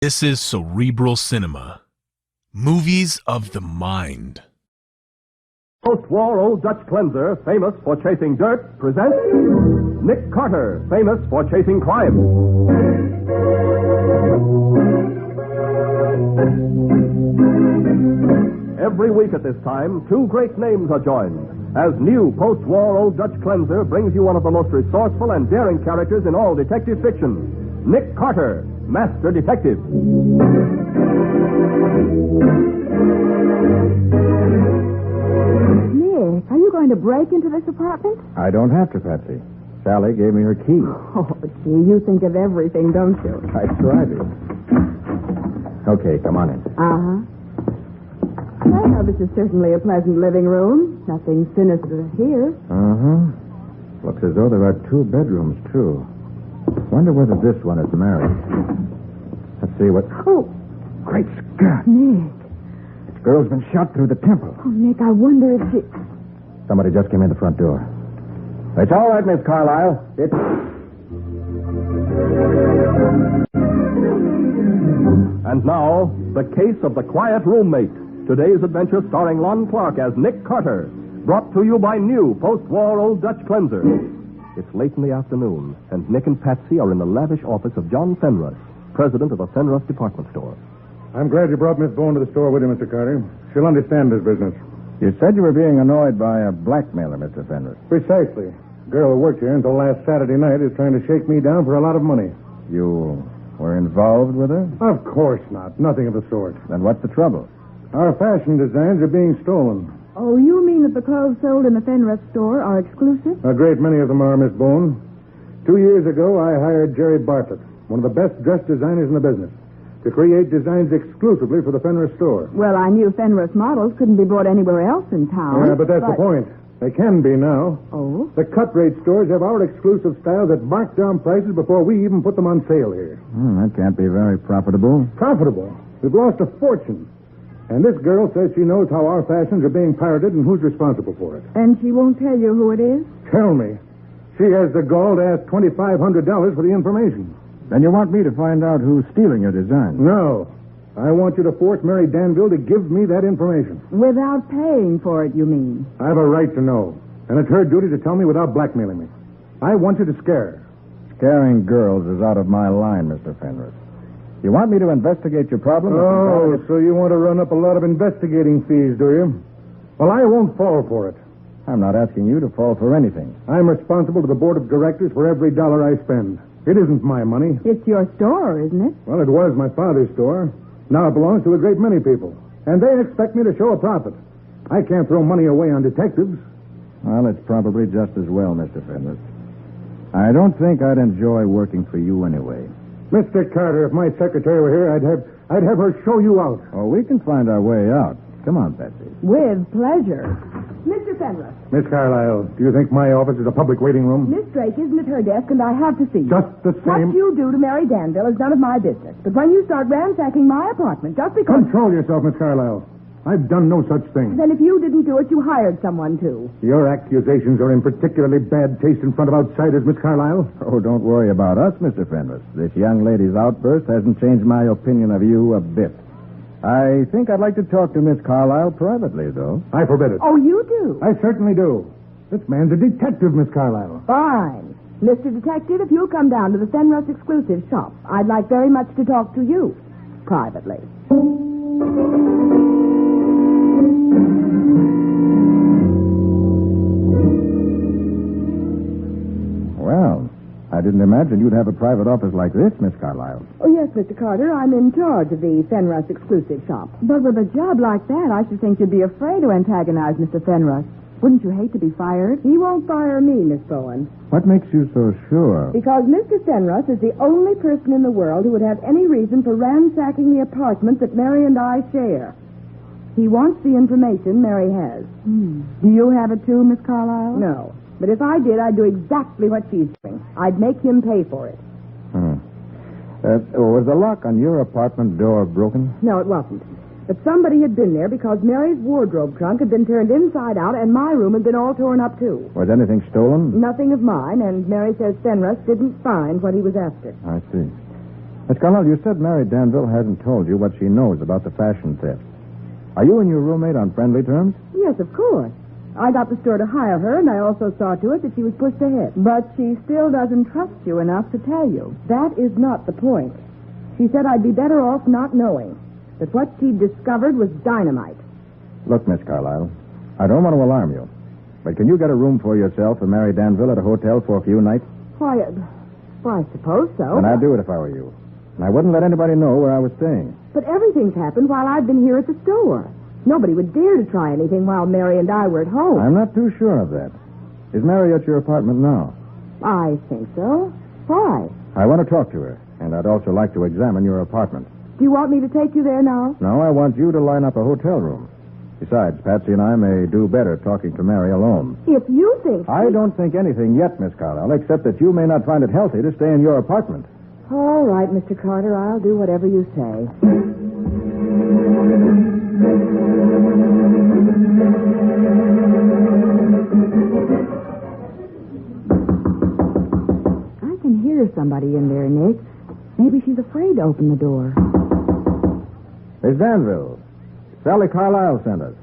This is Cerebral Cinema. Movies of the mind. Post-war Old Dutch cleanser, famous for chasing dirt, presents Nick Carter, famous for chasing crime. Every week at this time, two great names are joined, as new post-war Old Dutch cleanser brings you one of the most resourceful and daring characters in all detective fiction, Nick Carter, Master Detective. Nick, are you going to break into this apartment? I don't have to, Patsy. Sally gave me her key. Oh, gee, you think of everything, don't you? I try to. Okay, come on in. Uh-huh. Well, this is certainly a pleasant living room. Nothing sinister here. Uh-huh. Looks as though there are two bedrooms, too. Wonder whether this one is Mary's. Let's see what... Oh, Great Scott! Nick. This girl's been shot through the temple. Oh, Nick, I wonder if she... Somebody just came in the front door. It's all right, Miss Carlyle. It's... And now, the case of the quiet roommate. Today's adventure starring Lon Clark as Nick Carter. Brought to you by new post-war Old Dutch cleanser. It's late in the afternoon, and Nick and Patsy are in the lavish office of John Fenruss, president of the Fenruss department store. I'm glad you brought Miss Bowen to the store with you, Mr. Carter. She'll understand this business. You said you were being annoyed by a blackmailer, Mr. Fenruss. Precisely. The girl who worked here until last Saturday night is trying to shake me down for a lot of money. You were involved with her? Of course not. Nothing of the sort. Then what's the trouble? Our fashion designs are being stolen. Oh, you mean that the clothes sold in the Fenruss store are exclusive? A great many of them are, Miss Bowen. 2 years ago, I hired Jerry Bartlett, one of the best dress designers in the business, to create designs exclusively for the Fenruss store. Well, I knew Fenruss models couldn't be bought anywhere else in town. Yeah, but that's the point. They can be now. Oh? The cut-rate stores have our exclusive styles at marked-down prices before we even put them on sale here. That can't be very profitable. Profitable? We've lost a fortune. And this girl says she knows how our fashions are being pirated and who's responsible for it. And she won't tell you who it is? Tell me. She has the gall to ask $2,500 for the information. Then you want me to find out who's stealing your design? No. I want you to force Mary Danvers to give me that information. Without paying for it, you mean? I have a right to know. And it's her duty to tell me without blackmailing me. I want you to scare her. Scaring girls is out of my line, Mr. Fenruss. You want me to investigate your problem? Oh, so you want to run up a lot of investigating fees, do you? Well, I won't fall for it. I'm not asking you to fall for anything. I'm responsible to the board of directors for every dollar I spend. It isn't my money. It's your store, isn't it? Well, it was my father's store. Now it belongs to a great many people. And they expect me to show a profit. I can't throw money away on detectives. Well, it's probably just as well, Mr. Fenruss. I don't think I'd enjoy working for you anyway. Mr. Carter, if my secretary were here, I'd have her show you out. Oh, we can find our way out. Come on, Patsy. With pleasure. Mr. Fenruss. Miss Carlyle, do you think my office is a public waiting room? Miss Drake isn't at her desk, and I have to see you. Just the same. What you do to Mary Danvers is none of my business. But when you start ransacking my apartment, just because... Control yourself, Miss Carlyle. I've done no such thing. Then if you didn't do it, you hired someone to. Your accusations are in particularly bad taste in front of outsiders, Miss Carlyle. Oh, don't worry about us, Mr. Fenruss. This young lady's outburst hasn't changed my opinion of you a bit. I think I'd like to talk to Miss Carlyle privately, though. I forbid it. Oh, you do? I certainly do. This man's a detective, Miss Carlyle. Fine. Mr. Detective, if you'll come down to the Fenruss exclusive shop, I'd like very much to talk to you privately. Well, I didn't imagine you'd have a private office like this, Miss Carlyle. Oh, yes, Mr. Carter. I'm in charge of the Fenruss exclusive shop. But with a job like that, I should think you'd be afraid to antagonize Mr. Fenruss. Wouldn't you hate to be fired? He won't fire me, Miss Bowen. What makes you so sure? Because Mr. Fenruss is the only person in the world who would have any reason for ransacking the apartment that Mary and I share. He wants the information Mary has. Do you have it too, Miss Carlyle? No. But if I did, I'd do exactly what she's doing. I'd make him pay for it. Was the lock on your apartment door broken? No, it wasn't. But somebody had been there because Mary's wardrobe trunk had been turned inside out and my room had been all torn up, too. Was anything stolen? Nothing of mine, and Mary says Fenruss didn't find what he was after. I see. Miss Carlyle, you said Mary Danvers hasn't told you what she knows about the fashion theft. Are you and your roommate on friendly terms? Yes, of course. I got the store to hire her, and I also saw to it that she was pushed ahead. But she still doesn't trust you enough to tell you. That is not the point. She said I'd be better off not knowing. That what she'd discovered was dynamite. Look, Miss Carlyle, I don't want to alarm you, but can you get a room for yourself and Mary Danvers at a hotel for a few nights? Why, I suppose so. And I'd do it if I were you. And I wouldn't let anybody know where I was staying. But everything's happened while I've been here at the store. Nobody would dare to try anything while Mary and I were at home. I'm not too sure of that. Is Mary at your apartment now? I think so. Why? I want to talk to her, and I'd also like to examine your apartment. Do you want me to take you there now? No, I want you to line up a hotel room. Besides, Patsy and I may do better talking to Mary alone. If you think... I don't think anything yet, Miss Carlyle, except that you may not find it healthy to stay in your apartment. All right, Mr. Carter, I'll do whatever you say. I can hear somebody in there, Nick. Maybe she's afraid to open the door. Miss Danvers, Sally Carlyle sent us.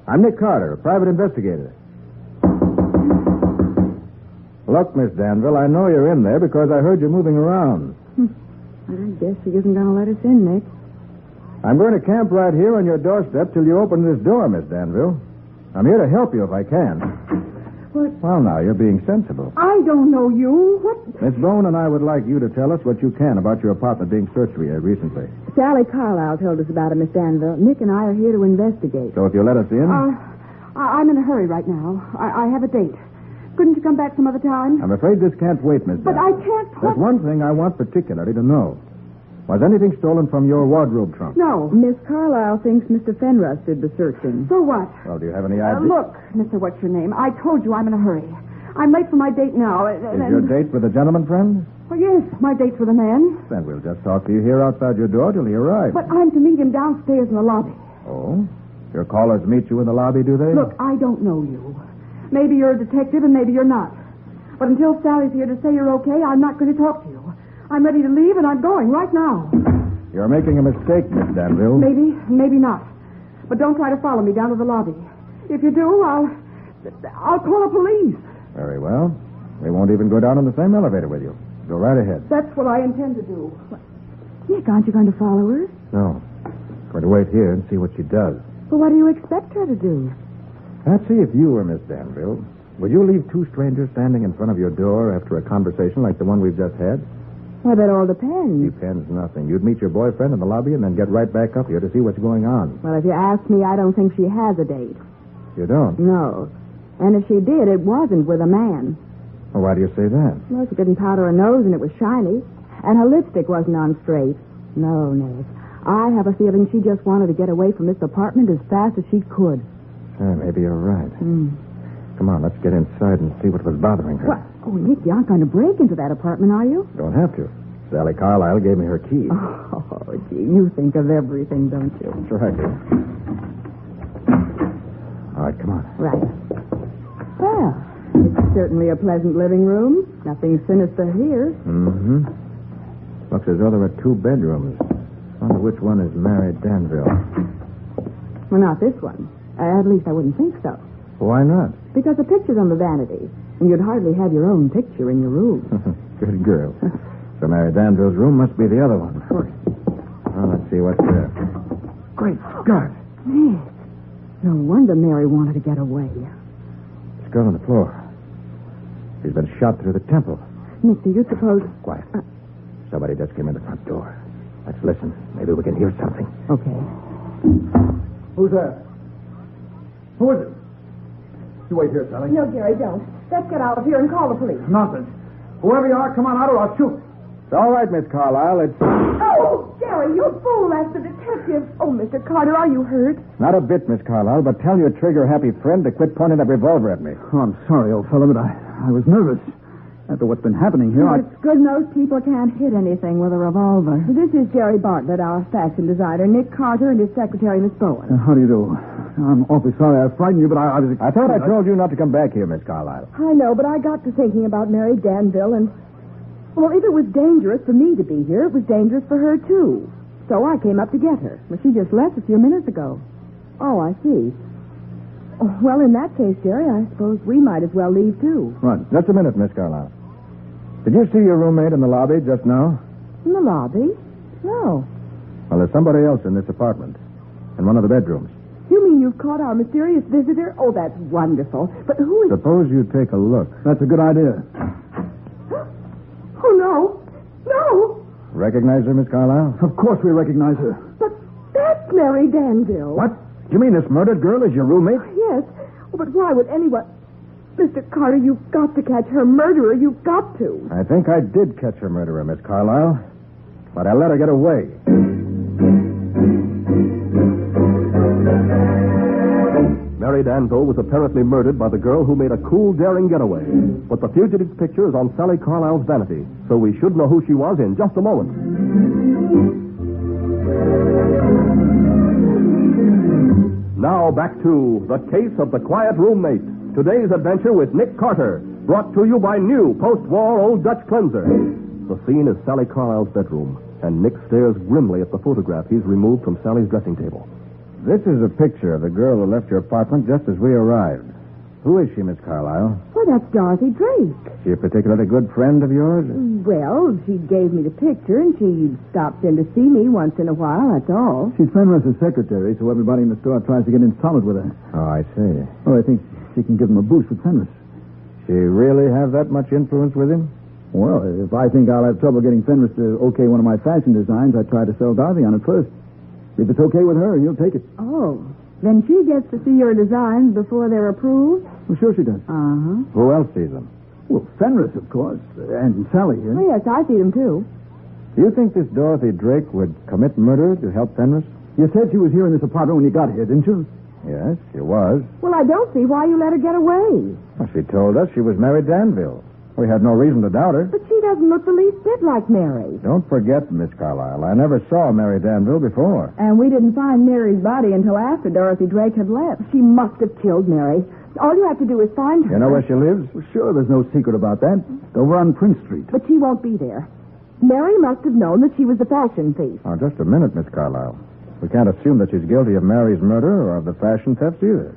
I'm Nick Carter, a private investigator. Look, Miss Danvers, I know you're in there because I heard you moving around. I guess she isn't going to let us in, Nick. I'm going to camp right here on your doorstep till you open this door, Miss Danvers. I'm here to help you if I can. What? Well, now, you're being sensible. I don't know you. What? Miss Bone and I would like you to tell us what you can about your apartment being searched recently. Sally Carlyle told us about it, Miss Danvers. Nick and I are here to investigate. So if you let us in... I'm in a hurry right now. I have a date. Couldn't you come back some other time? I'm afraid this can't wait, Miss But Danvers. I can't... There's one thing I want particularly to know. Was anything stolen from your wardrobe trunk? No. Miss Carlyle thinks Mr. Fenruss did the searching. So what? Well, do you have any idea? Look, Mr. What's-Your-Name, I told you I'm in a hurry. I'm late for my date now. Is your date with a gentleman friend? Well, yes, my date's with a man. Then we'll just talk to you here outside your door till he arrives. But I'm to meet him downstairs in the lobby. Oh? Your callers meet you in the lobby, do they? Look, I don't know you. Maybe you're a detective and maybe you're not. But until Sally's here to say you're okay, I'm not going to talk to you. I'm ready to leave and I'm going right now. You're making a mistake, Miss Danville. Maybe not. But don't try to follow me down to the lobby. If you do, I'll call the police. Very well. We won't even go down in the same elevator with you. Go right ahead. That's what I intend to do. Nick, aren't you going to follow her? No. Going to wait here and see what she does. Well, what do you expect her to do? Patsy, if you were Miss Danville, would you leave two strangers standing in front of your door after a conversation like the one we've just had? Well, that all depends. Depends nothing. You'd meet your boyfriend in the lobby and then get right back up here to see what's going on. Well, if you ask me, I don't think she has a date. You don't? No. And if she did, it wasn't with a man. Well, why do you say that? Well, she didn't powder her nose and it was shiny. And her lipstick wasn't on straight. No, Nick. I have a feeling she just wanted to get away from this apartment as fast as she could. Maybe you're right. Come on, let's get inside and see what was bothering her. What? Oh, Nick, you aren't going to break into that apartment, are you? Don't have to. Sally Carlyle gave me her key. Oh, gee, you think of everything, don't you? That's right. All right, come on. Right. Well, it's certainly a pleasant living room. Nothing sinister here. Mm-hmm. Looks as though there are two bedrooms. I wonder which one is Mary Danville. Well, not this one. At least I wouldn't think so. Why not? Because the picture's on the vanity, and you'd hardly have your own picture in your room. Good girl. So Mary Danville's room must be the other one. Of course. Well, let's see what's there. Great Scott. Nick, no wonder Mary wanted to get away. This girl on the floor. She's been shot through the temple. Nick, do you suppose... Quiet. Somebody just came in the front door. Let's listen. Maybe we can hear something. Okay. Who's that? Who is it? You wait here, Sally. No, Gary, don't. Let's get out of here and call the police. Nonsense. Whoever you are, come on out or I'll shoot. It's all right, Miss Carlyle. It's Oh, Gary, you fool. That's the detective. Oh, Mr. Carter, are you hurt? not a bit, Miss Carlyle, but tell your trigger-happy friend to quit pointing that revolver at me. Oh, I'm sorry, old fellow, but I was nervous. After what's been happening here, It's good most people can't hit anything with a revolver. This is Jerry Bartlett, our fashion designer, Nick Carter, and his secretary, Miss Bowen. How do you do? I'm awfully sorry I frightened you, but I was... I thought I told you not to come back here, Miss Carlyle. I know, but I got to thinking about Mary Danville, and Well, if it was dangerous for me to be here, it was dangerous for her, too. So I came up to get her. But she just left a few minutes ago. Oh, I see. Oh, well, in that case, Jerry, I suppose we might as well leave, too. Right. Just a minute, Miss Carlisle. Did you see your roommate in the lobby just now? In the lobby? No. Well, there's somebody else in this apartment. In one of the bedrooms. You mean you've caught our mysterious visitor? Oh, that's wonderful. But who is... Suppose you take a look. That's a good idea. Oh, no. No. Recognize her, Miss Carlisle? Of course we recognize her. But that's Mary Danvers. What? You mean this murdered girl is your roommate? Yes. Oh, but why would anyone... Mr. Carter, you've got to catch her murderer. You've got to. I think I did catch her murderer, Miss Carlisle. But I let her get away. Mary Danvers was apparently murdered by the girl who made a cool, daring getaway. But the fugitive's picture is on Sally Carlisle's vanity, so we should know who she was in just a moment. Now back to The Case of the Quiet Roommate. Today's adventure with Nick Carter, brought to you by new post-war Old Dutch Cleanser. The scene is Sally Carlisle's bedroom, and Nick stares grimly at the photograph he's removed from Sally's dressing table. This is a picture of the girl who left your apartment just as we arrived. Who is she, Miss Carlisle? Well, that's Dorothy Drake. She a particularly good friend of yours? Well, she gave me the picture, and she stops in to see me once in a while, that's all. She's Fenris's secretary, so everybody in the store tries to get in solid with her. Oh, I see. Oh, I think she can give him a boost with Fenris. She really have that much influence with him? Well, if I think I'll have trouble getting Fenris to okay one of my fashion designs, I try to sell Dorothy on it first. If it's okay with her, he'll take it. Oh, then she gets to see your designs before they're approved? Well, sure she does. Uh-huh. Who else sees them? Well, Fenris, of course, and Sally here. Oh, yes, I see them, too. Do you think this Dorothy Drake would commit murder to help Fenris? You said she was here in this apartment when you got here, didn't you? Yes, she was. Well, I don't see why you let her get away. Well, she told us she was Mary Danvers. We had no reason to doubt her. But she doesn't look the least bit like Mary. Don't forget, Miss Carlisle, I never saw Mary Danvers before. And we didn't find Mary's body until after Dorothy Drake had left. She must have killed Mary. All you have to do is find her. You know where she lives? Well, sure, there's no secret about that. Over on Prince Street. But she won't be there. Mary must have known that she was the fashion thief. Oh, just a minute, Miss Carlisle. We can't assume that she's guilty of Mary's murder or of the fashion thefts either.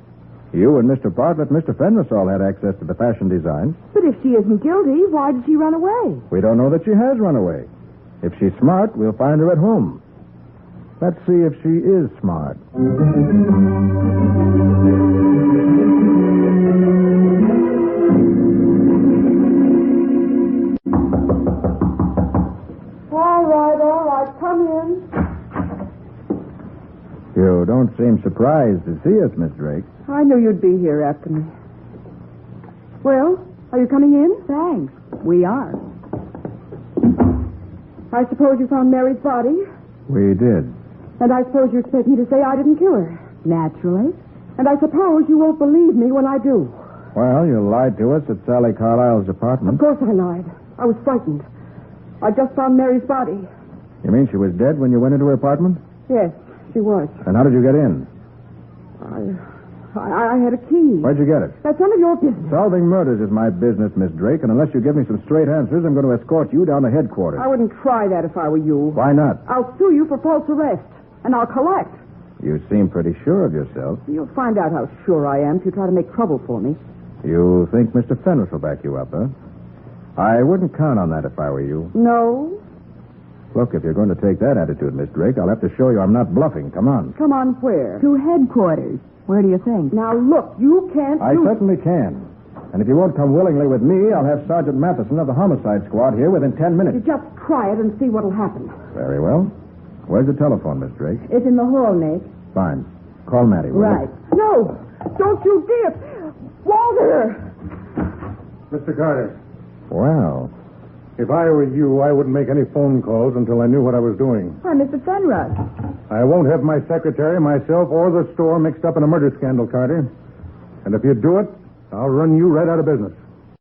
You and Mr. Bartlett and Mr. Fenris all had access to the fashion designs. But if she isn't guilty, why did she run away? We don't know that she has run away. If she's smart, we'll find her at home. Let's see if she is smart. All right, come in. You don't seem surprised to see us, Miss Drake. I knew you'd be here after me. Well, are you coming in? Thanks. We are. I suppose you found Mary's body, We did. and I suppose you expect me to say I didn't kill her. Naturally. And I suppose you won't believe me when I do. Well, you lied to us at Sally Carlisle's Of apartment. course I lied. I was frightened. I just found Mary's body. You mean she was dead when you went into her apartment? Yes, she was. And how did you get in? I had a key. Where'd you get it? That's none of your business. Solving murders is my business, Miss Drake, and unless you give me some straight answers, I'm going to escort you down to headquarters. I wouldn't try that if I were you. Why not? I'll sue you for false arrest, and I'll collect. You seem pretty sure of yourself. You'll find out how sure I am if you try to make trouble for me. You think Mr. Fenris will back you up, huh? I wouldn't count on that if I were you. No? Look, if you're going to take that attitude, Miss Drake, I'll have to show you I'm not bluffing. Come on. Come on, where? To headquarters. Where do you think? Now, look, you can't I do... certainly can. And if you won't come willingly with me, I'll have Sergeant Matheson of the homicide squad here within 10 You minutes. just try it and see what'll happen. Very well. Where's the telephone, Miss Drake? It's in the hall, Nick. Fine. Call Mattie, will you? Right. No! Don't you dare! Walter! Mr. Carter, Well, if I were you, I wouldn't make any phone calls until I knew what I was doing. Why, Mr. Fenrod. I won't have my secretary, myself, or the store mixed up in a murder scandal, Carter. And if you do it, I'll run you right out of business.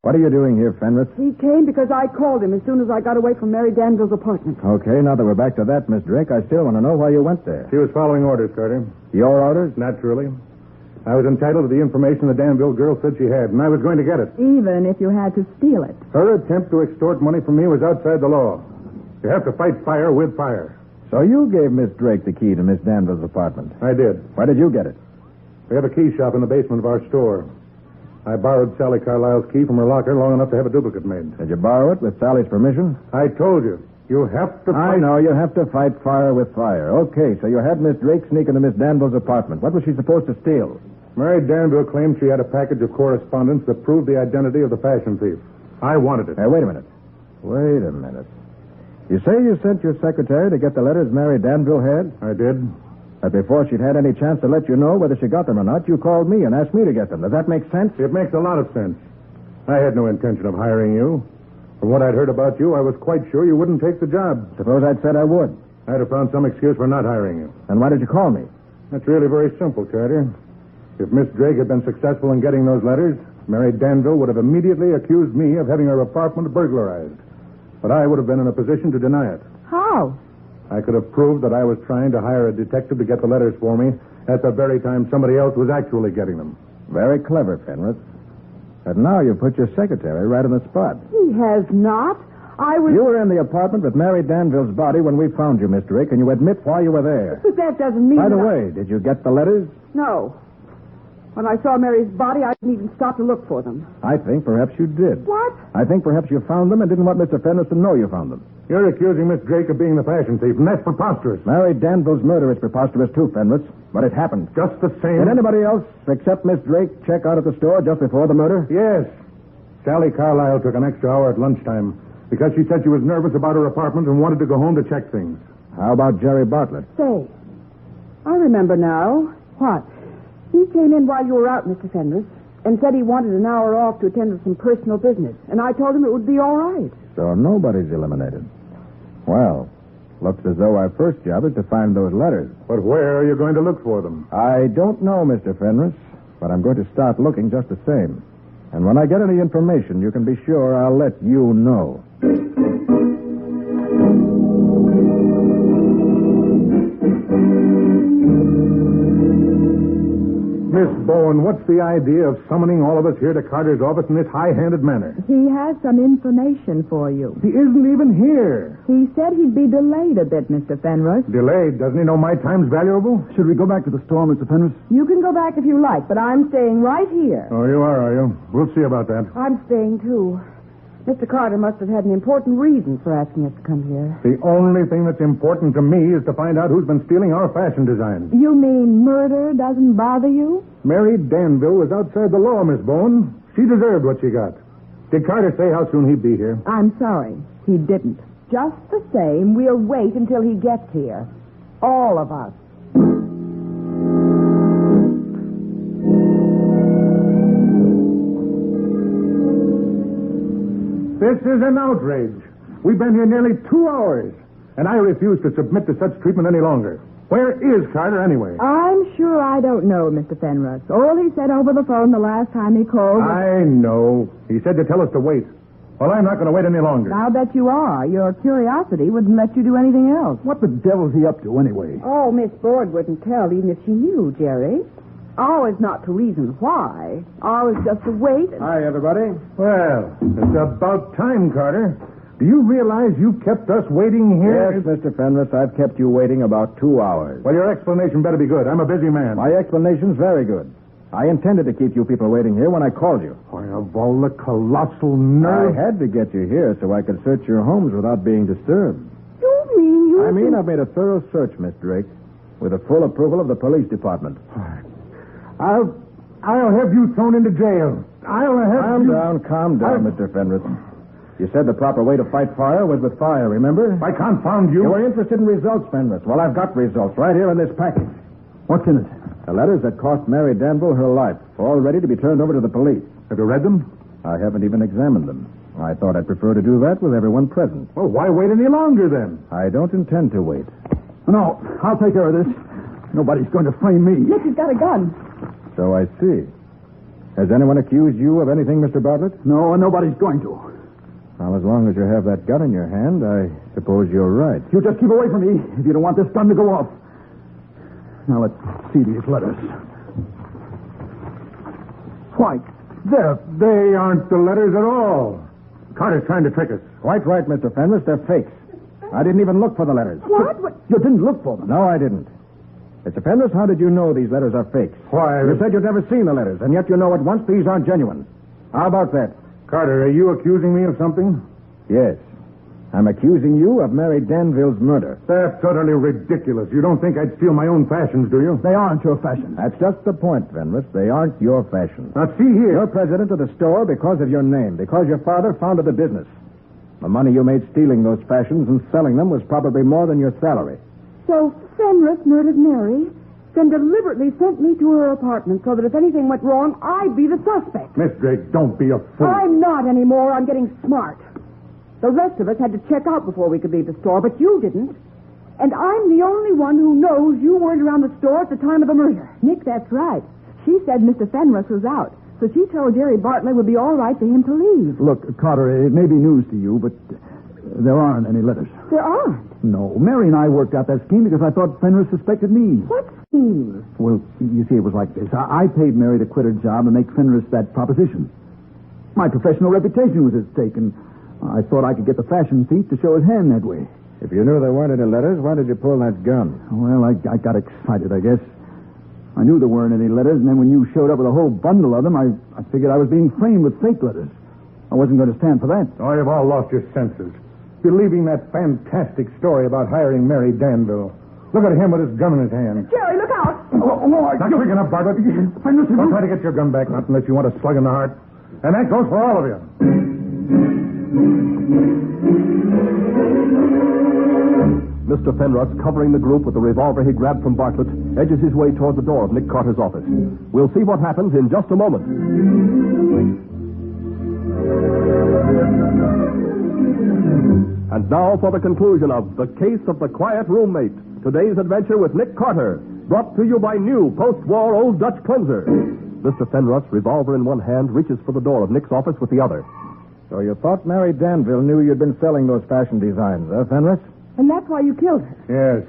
what are you doing here, Fenris? He came because I called him as soon as I got away from Mary Danvers' apartment. Okay, now that we're back to that, Miss Drake, I still want to know why you went there. She was following orders, Carter. Your orders? Naturally. I was entitled to the information the Danville girl said she had, and I was going to get it. Even if you had to steal it. Her attempt to extort money from me was outside the law. You have to fight fire with fire. So you gave Miss Drake the key to Miss Danville's apartment. I did. Why did you get it? We have a key shop in the basement of our store. I borrowed Sally Carlisle's key from her locker long enough to have a duplicate made. Did you borrow it with Sally's permission? I told you. You have to I fight... know, you have to fight fire with fire. Okay, so you had Miss Drake sneak into Miss Danville's apartment. What was she supposed to steal? Mary Danville claimed she had a package of correspondence that proved the identity of the fashion thief. I wanted it. Hey, wait a minute. Wait a minute. You say you sent your secretary to get the letters Mary Danville had? I did. But before she'd had any chance to let you know whether she got them or not, you called me and asked me to get them. Does that make sense? It makes a lot of sense. I had no intention of hiring you. From what I'd heard about you, I was quite sure you wouldn't take the job. Suppose I'd said I would. I'd have found some excuse for not hiring you. And why did you call me? That's really very simple, Carter. If Miss Drake had been successful in getting those letters, Mary Danville would have immediately accused me of having her apartment burglarized. But I would have been in a position to deny it. How? I could have proved that I was trying to hire a detective to get the letters for me at the very time somebody else was actually getting them. Very clever, Fenris. But now you put your secretary right on the spot. He has not. I was... You were in the apartment with Mary Danville's body when we found you, Miss Drake, and you admit why you were there. But that doesn't mean... By the that way, did you get the letters? No. When I saw Mary's body, I didn't even stop to look for them. I think perhaps you did. What? I think perhaps you found them and didn't want Mr. Fenris to know you found them. You're accusing Miss Drake of being the fashion thief, and that's preposterous. Mary Danville's murder is preposterous too, Fenris. But it happened. Just the same... Did anybody else, except Miss Drake, check out at the store just before the murder? Yes. Sally Carlisle took an extra hour at lunchtime because she said she was nervous about her apartment and wanted to go home to check things. How about Jerry Bartlett? Say, I remember now. What? He came in while you were out, Mr. Fenris, and said he wanted an hour off to attend to some personal business. And I told him it would be all right. So nobody's eliminated. Well, looks as though our first job is to find those letters. But where are you going to look for them? I don't know, Mr. Fenris, but I'm going to start looking just the same. And when I get any information, you can be sure I'll let you know. Miss Bowen, what's the idea of summoning all of us here to Carter's office in this high-handed manner? He has some information for you. He isn't even here. He said he'd be delayed a bit, Mr. Fenris. Delayed? Doesn't he know my time's valuable? Should we go back to the store, Mr. Fenris? You can go back if you like, but I'm staying right here. Oh, you are you? We'll see about that. I'm staying, too. Mr. Carter must have had an important reason for asking us to come here. The only thing that's important to me is to find out who's been stealing our fashion designs. You mean murder doesn't bother you? Mary Danville was outside the law, Miss Bowen. She deserved what she got. Did Carter say how soon he'd be here? I'm sorry. He didn't. Just the same, we'll wait until he gets here. All of us. This is an outrage. We've been here nearly 2 hours, and I refuse to submit to such treatment any longer. Where is Carter, anyway? I'm sure I don't know, Mr. Fenris. All he said over the phone the last time he called... I know. He said to tell us to wait. Well, I'm not going to wait any longer. I'll bet you are. Your curiosity wouldn't let you do anything else. What the devil's he up to, anyway? Oh, Miss Board wouldn't tell even if she knew, Jerry. Always not to reason why. Always just to wait. Hi, everybody. Well, it's about time, Carter. Do you realize you kept us waiting here? Yes, Mr. Fenris, I've kept you waiting about 2 hours. Well, your explanation better be good. I'm a busy man. My explanation's very good. I intended to keep you people waiting here when I called you. Why, of all the colossal I nerve... had to get you here so I could search your homes without being disturbed. You mean you... I mean, I've made a thorough search, Miss Drake, with the full approval of the police department. I'll have you thrown into jail. I'll have Calm down, Mr. Fenris. You said the proper way to fight fire was with fire, remember? I confound you. You were interested in results, Fenris. Well, I've got results right here in this package. What's in it? The letters that cost Mary Danville her life, all ready to be turned over to the police. Have you read them? I haven't even examined them. I thought I'd prefer to do that with everyone present. Well, why wait any longer, then? I don't intend to wait. No, I'll take care of this. Nobody's going to frame me. Nick has got a gun. So I see. Has anyone accused you of anything, Mr. Bartlett? No, and nobody's going to. Well, as long as you have that gun in your hand, I suppose you're right. You just keep away from me if you don't want this gun to go off. Now, let's see these letters. Why, they aren't the letters at all. Carter's trying to trick us. Quite right, Mr. Fenris. They're fakes. I didn't even look for the letters. What? You didn't look for them. No, I didn't. Mr. Fenris, how did you know these letters are fakes? Why? You said you'd never seen the letters, and yet you know at once these aren't genuine. How about that? Carter, are you accusing me of something? Yes. I'm accusing you of Mary Danville's murder. That's utterly ridiculous. You don't think I'd steal my own fashions, do you? They aren't your fashion. That's just the point, Fenris. They aren't your fashion. Now, see here. You're president of the store because of your name, because your father founded the business. The money you made stealing those fashions and selling them was probably more than your salary. So Fenris murdered Mary, then deliberately sent me to her apartment so that if anything went wrong, I'd be the suspect. Miss Drake, don't be a fool. I'm not anymore. I'm getting smart. The rest of us had to check out before we could leave the store, but you didn't. And I'm the only one who knows you weren't around the store at the time of the murder. Nick, that's right. She said Mr. Fenris was out, so she told Jerry Bartlett it would be all right for him to leave. Look, Carter, it may be news to you, but there aren't any letters. There aren't. No, Mary and I worked out that scheme because I thought Fenris suspected me. What scheme? Well, you see, it was like this. I paid Mary to quit her job and make Fenris that proposition. My professional reputation was at stake, and I thought I could get the fashion thief to show his hand that way. If you knew there weren't any letters, why did you pull that gun? Well, I got excited, I guess. I knew there weren't any letters, and then when you showed up with a whole bundle of them, I figured I was being framed with fake letters. I wasn't going to stand for that. Oh, you've all lost your senses. Believing that fantastic story about hiring Mary Danville. Look at him with his gun in his hand. Jerry, look out! Not quick enough, Bartlett. Don't try to get your gun back, not unless you want a slug in the heart. And that goes for all of you. Mr. Fenris, covering the group with the revolver he grabbed from Bartlett, edges his way toward the door of Nick Carter's office. We'll see what happens in just a moment. And now for the conclusion of The Case of the Quiet Roommate. Today's adventure with Nick Carter, brought to you by new post-war Old Dutch Cleanser. Mr. Fenris, revolver in one hand, reaches for the door of Nick's office with the other. So you thought Mary Danville knew you'd been selling those fashion designs, Fenris? And that's why you killed her. Yes.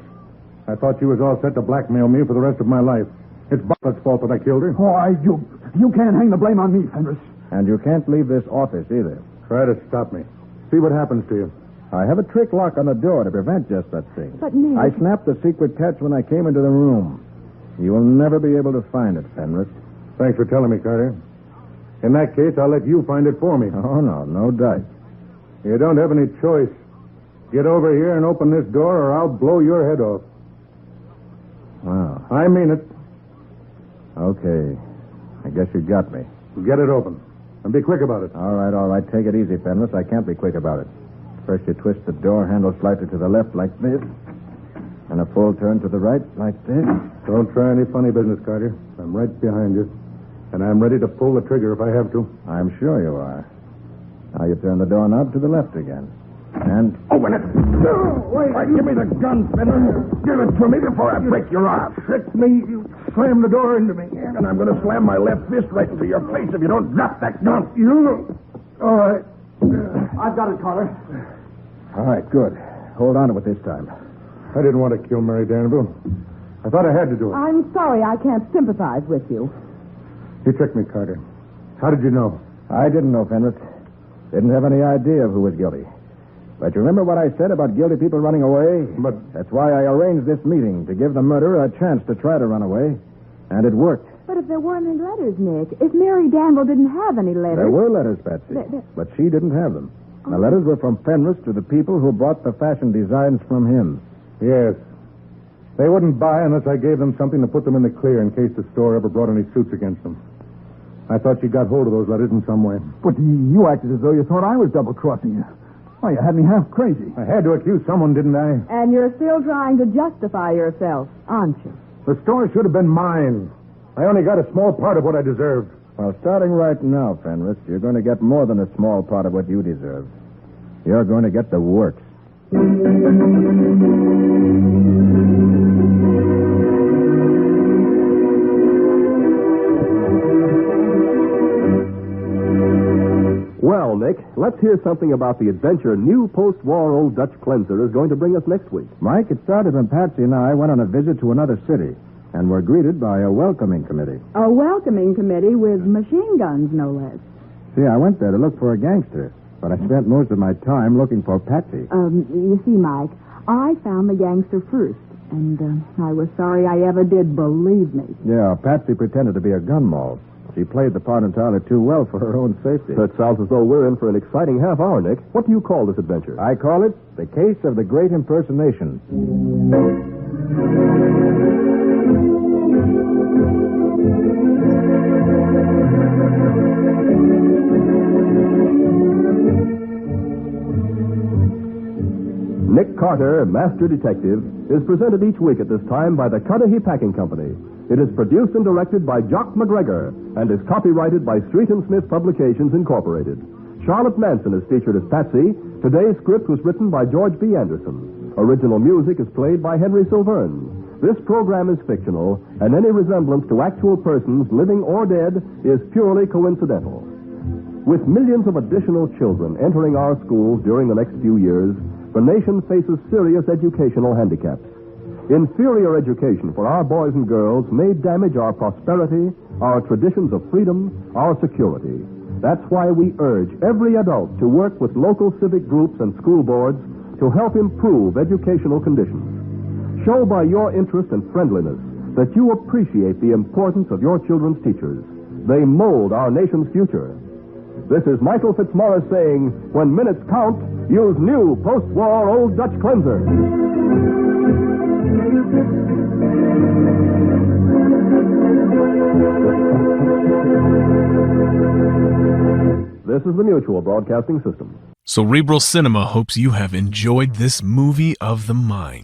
I thought she was all set to blackmail me for the rest of my life. It's Bartlett's fault that I killed her. Why, you can't hang the blame on me, Fenris. And you can't leave this office either. Try to stop me. See what happens to you. I have a trick lock on the door to prevent just that thing. But, Nick... I snapped the secret catch when I came into the room. You will never be able to find it, Fenris. Thanks for telling me, Carter. In that case, I'll let you find it for me. Oh, no dice. You don't have any choice. Get over here and open this door, or I'll blow your head off. Wow. I mean it. Okay. I guess you got me. Get it open. And be quick about it. All right. Take it easy, Fenris. I can't be quick about it. First you twist the door handle slightly to the left like this. And a full turn to the right like this. Don't try any funny business, Carter. I'm right behind you. And I'm ready to pull the trigger if I have to. I'm sure you are. Now you turn the doorknob to the left again. And... Open it! Wait, give me the gun, Fenner. Give it to me before I break your arm. Trick me. You slam the door into me. And I'm going to slam my left fist right into your face if you don't drop that gun. You... All right. I've got it, Carter. All right, good. Hold on to it this time. I didn't want to kill Mary Danville. I thought I had to do it. I'm sorry I can't sympathize with you. You tricked me, Carter. How did you know? I didn't know, Fenris. Didn't have any idea of who was guilty. But you remember what I said about guilty people running away? But... That's why I arranged this meeting, to give the murderer a chance to try to run away. And it worked. But if there weren't any letters, Nick, if Mary Danville didn't have any letters... There were letters, Patsy. But she didn't have them. The letters were from Fenris to the people who bought the fashion designs from him. Yes. They wouldn't buy unless I gave them something to put them in the clear in case the store ever brought any suits against them. I thought you got hold of those letters in some way. But you acted as though you thought I was double-crossing you. Why, you had me half crazy. I had to accuse someone, didn't I? And you're still trying to justify yourself, aren't you? The store should have been mine. I only got a small part of what I deserved. Well, starting right now, Fenris, you're going to get more than a small part of what you deserve. You're going to get the works. Well, Nick, let's hear something about the adventure new post-war Old Dutch Cleanser is going to bring us next week. Mike, it started when Patsy and I went on a visit to another city. and were greeted by a welcoming committee. A welcoming committee with machine guns, no less. See, I went there to look for a gangster, but I spent most of my time looking for Patsy. You see, Mike, I found the gangster first, and I was sorry I ever did, believe me. Yeah, Patsy pretended to be a gun moll. She played the part entirely too well for her own safety. It sounds as though we're in for an exciting half hour, Nick. What do you call this adventure? I call it The Case of the Great Impersonation. Nick Carter, Master Detective, is presented each week at this time by the Cudahy Packing Company. It is produced and directed by Jock McGregor and is copyrighted by Street and Smith Publications, Incorporated. Charlotte Manson is featured as Patsy. Today's script was written by George B. Anderson. Original music is played by Henry Silverne. This program is fictional, and any resemblance to actual persons, living or dead, is purely coincidental. With millions of additional children entering our schools during the next few years, the nation faces serious educational handicaps. Inferior education for our boys and girls may damage our prosperity, our traditions of freedom, our security. That's why we urge every adult to work with local civic groups and school boards to help improve educational conditions. Show by your interest and friendliness that you appreciate the importance of your children's teachers. They mold our nation's future. This is Michael Fitzmaurice saying, when minutes count, use new post-war Old Dutch cleanser. This is the Mutual Broadcasting System. Cerebral Cinema hopes you have enjoyed this movie of the mind.